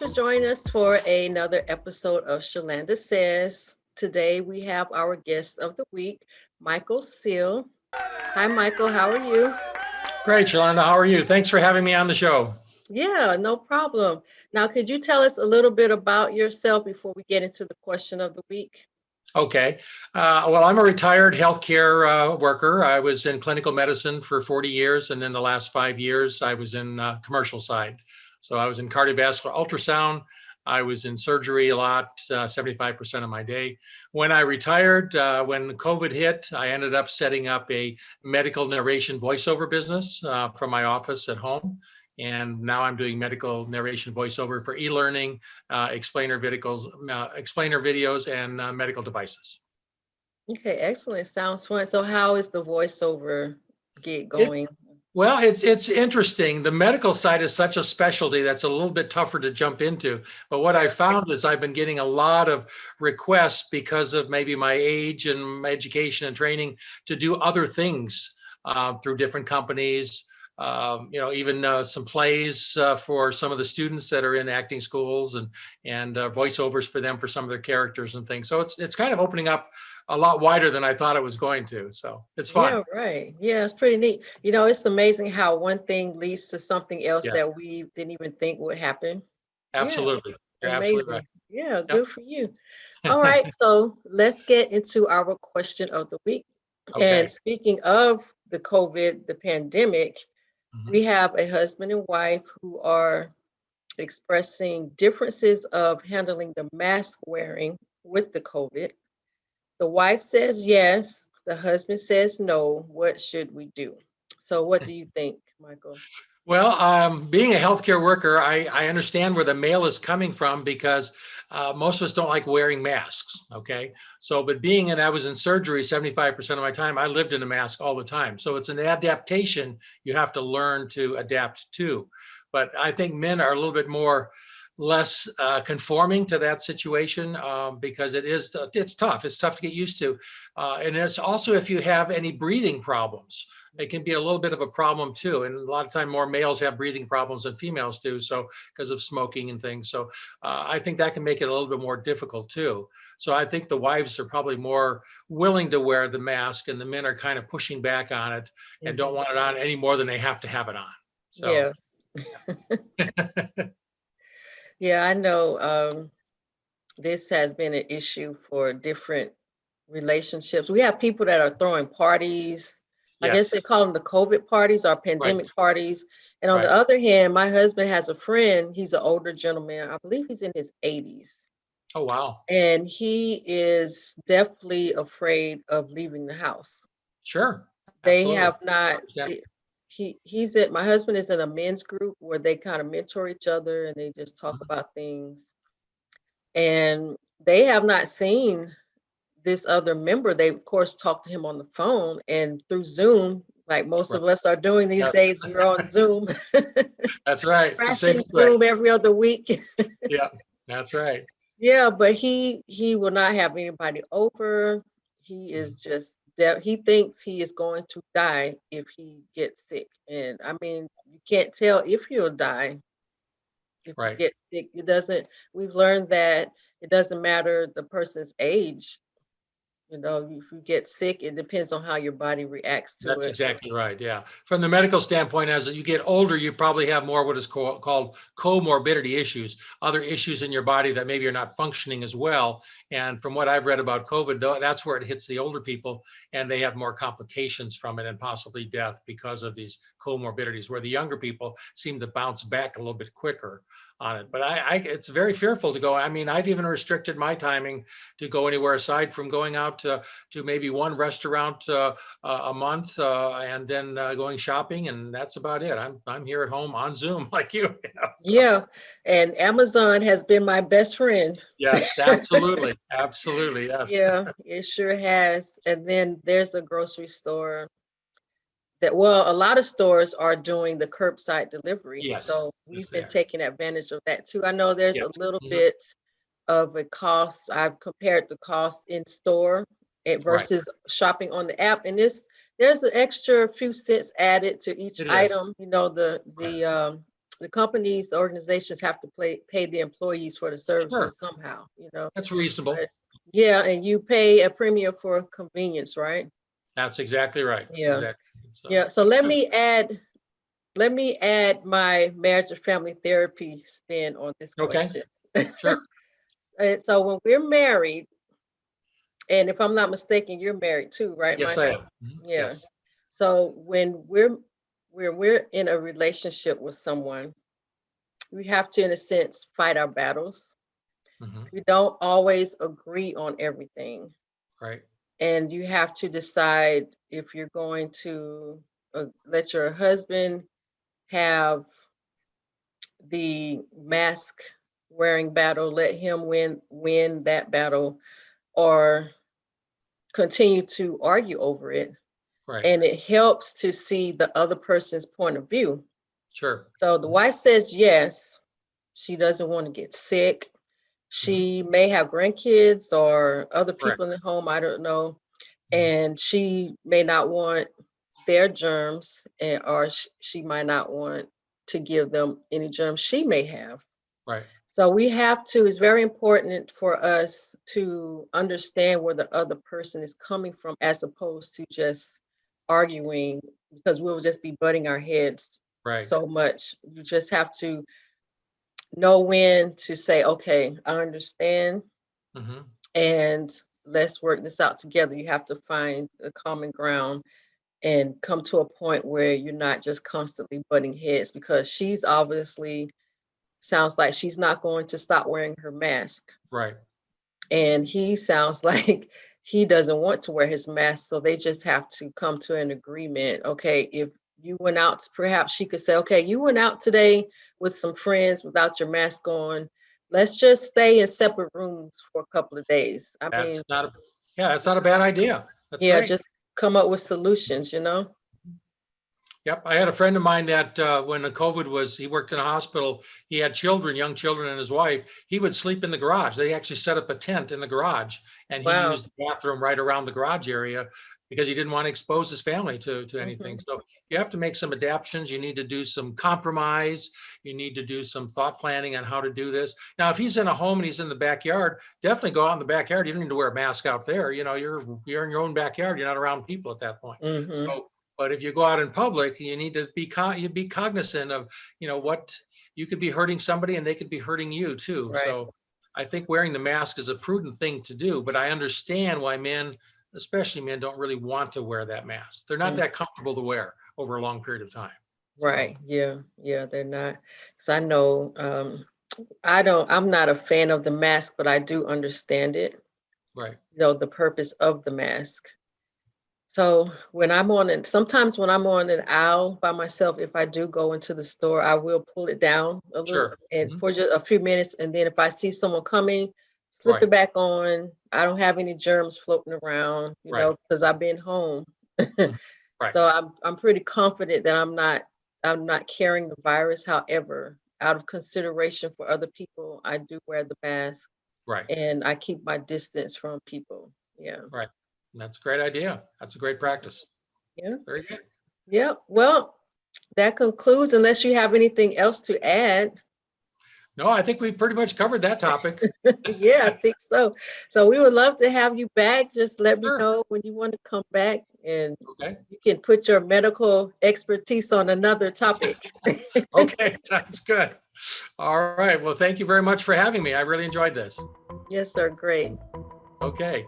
for joining us for another episode of Shalanda Says. Today we have our guest of the week, Michael Seal. Hi, Michael. How are you? Great, Shalanda. How are you? Thanks for having me on the show. Yeah, no problem. Now, could you tell us a little bit about yourself before we get into the question of the week? Okay. Well, I'm a retired healthcare worker. I was in clinical medicine for 40 years, and then the last 5 years, I was in commercial side. So I was in cardiovascular ultrasound. I was in surgery a lot, 75% of my day. When I retired, when COVID hit, I ended up setting up a medical narration voiceover business from my office at home. And now I'm doing medical narration voiceover for e-learning, explainer videos, and medical devices. Okay, excellent. Sounds fun. So, how is the voiceover gig It, going? well, it's interesting. The medical side is such a specialty that's a little bit tougher to jump into. But what I found is I've been getting a lot of requests because of maybe my age and my education and training to do other things through different companies. Even some plays for some of the students that are in acting schools and voiceovers for them for some of their characters and things. So it's kind of opening up a lot wider than I thought it was going to. So it's fun. Yeah, right. Yeah, it's pretty neat. You know, it's amazing how one thing leads to something else Yeah, that we didn't even think would happen. Yeah, absolutely. You're absolutely right. amazing. Yeah, Yep. good for you. All right, so let's get into our question of the week. And Okay. speaking of the COVID, the pandemic, Mhm. we have a husband and wife who are expressing differences of handling the mask wearing with the COVID. The wife says yes, the husband says no. What should we do? So, what do you think, Michael? Well, being a healthcare worker, I understand where the male is coming from because most of us don't like wearing masks. Okay. So, but I was in surgery 75% of my time, I lived in a mask all the time. So it's an adaptation you have to learn to adapt to. But I think men are a little bit less conforming to that situation because it's tough. It's tough to get used to. And it's also if you have any breathing problems, it can be a little bit of a problem too. And a lot of time more males have breathing problems than females do. So because of smoking and things. So I think that can make it a little bit more difficult too. So I think the wives are probably more willing to wear the mask and the men are kind of pushing back on it and don't Mhm. want it on any more than they have to have it on. So Yeah, yeah, I know this has been an issue for different relationships. We have people that are throwing parties. I guess they yes, call them the COVID parties or right, pandemic parties. And on the right. other hand, my husband has a friend. He's an older gentleman. I believe he's in his 80s. Oh, wow. And he is definitely afraid of leaving the house. Sure. They Absolutely. have not. Understand. He's at my husband is in a men's group where they kind of mentor each other and they just talk Mhm. about things. And they have not seen this other member. They of course talk to him on the phone and through Zoom, like most Right. of us are doing these Yes, days. We're on Zoom, that's right. It's the crashing safest way. Zoom every other week. Yeah, that's right. Yeah, but he will not have anybody over. He is Mhm. just he thinks he is going to die if he gets sick. And I mean, you can't tell if he'll die if you Right. get sick. It doesn't, we've learned that it doesn't matter the person's age. You know, if you get sick, it depends on how your body reacts to That's it. exactly right. Yeah. From the medical standpoint, as you get older, you probably have more what is called comorbidity issues, other issues in your body that maybe are not functioning as well. And from what I've read about COVID, that's where it hits the older people, and they have more complications from it and possibly death because of these comorbidities, where the younger people seem to bounce back a little bit quicker on it. But it's very fearful to go. I mean, I've even restricted my timing to go anywhere aside from going out to maybe one restaurant a month, and then going shopping, and that's about it. I'm here at home on Zoom like you. So Yeah, and Amazon has been my best friend. yes, absolutely, absolutely, yes, Yeah, it sure has. And then there's a grocery store that, well, a lot of stores are doing the curbside delivery. yes, So yes, we've they been are. taking advantage of that too. I know there's a Yes, little mhm, bit of a cost. I've compared the cost in store right. versus shopping on the app. And there's an extra few cents added to each It is item. You know, the right. the companies, the organizations have to pay the employees for the Sure, services somehow, you know. that's reasonable. But yeah, and you pay a premium for convenience, right? That's exactly right. Yeah. Exactly. So, Yeah. So let me add my marriage and family therapy spin on this okay, question. sure. And so when we're married, and if I'm not mistaken, you're married too, right, Yes, I Michael? am. Mhm. Yeah. Yes. So when we're in a relationship with someone, we have to, in a sense, fight our battles. Mhm. We don't always agree on everything. Right. And you have to decide if you're going to let your husband have the mask wearing battle, let him win that battle, or continue to argue over it. Right. And it helps to see the other person's point of view. Sure. So the wife says yes, she doesn't want to get sick. Mhm. She may have grandkids or other Correct. people in the home, I don't know. Mhm. And she may not want their germs, or she might not want to give them any germs she may have. Right. So we have to, it's very important for us to understand where the other person is coming from as opposed to just arguing, because we'll just be butting our heads Right. so much. You just have to know when to say, okay, I understand, Mhm. and let's work this out together. You have to find a common ground and come to a point where you're not just constantly butting heads, because she's obviously sounds like she's not going to stop wearing her mask. Right. And he sounds like he doesn't want to wear his mask. So they just have to come to an agreement. Okay, if you went out, perhaps she could say, okay, you went out today with some friends without your mask on. Let's just stay in separate rooms for a couple of days. I mean, That's not a yeah, that's not a bad idea. That's yeah, great. just come up with solutions, you know? Yep, I had a friend of mine that when the COVID was, he worked in a hospital. He had children, young children, and his wife. He would sleep in the garage. They actually set up a tent in the garage, and he Wow. used the bathroom right around the garage area because he didn't want to expose his family to anything. Hmm. So you have to make some adaptations. You need to do some compromise. You need to do some thought planning on how to do this. Now, if he's in a home and he's in the backyard, definitely go out in the backyard. You don't need to wear a mask out there. You know, you're in your own backyard. You're not around people at that point. Hmm. So but if you go out in public, you need to you be cognizant of, what you could be hurting somebody and they could be hurting you too. Right. So I think wearing the mask is a prudent thing to do, but I understand why men, especially men, don't really want to wear that mask. They're not Mm. that comfortable to wear over a long period of time. So, Right. Yeah. Yeah. They're not. Because I know I'm not a fan of the mask, but I do understand it, right, the purpose of the mask. So when I'm on it, sometimes when I'm on an aisle by myself, if I do go into the store, I will pull it down a little sure. and Mhm. for just a few minutes. And then if I see someone coming, slip Right, it back on. I don't have any germs floating around, right, because I've been home. mhm, right, So I'm pretty confident that I'm not carrying the virus. However, out of consideration for other people, I do wear the mask right, and I keep my distance from people. Yeah. right. And that's a great idea. That's a great practice. Yeah. Very good. Yeah. Well, that concludes, unless you have anything else to add. No, I think we pretty much covered that topic. Yeah, I think so. So we would love to have you back. Just let me Sure. know when you want to come back, and Okay. you can put your medical expertise on another topic. Okay. Sounds good. All right. Well, thank you very much for having me. I really enjoyed this. Yes, sir. Great. Okay.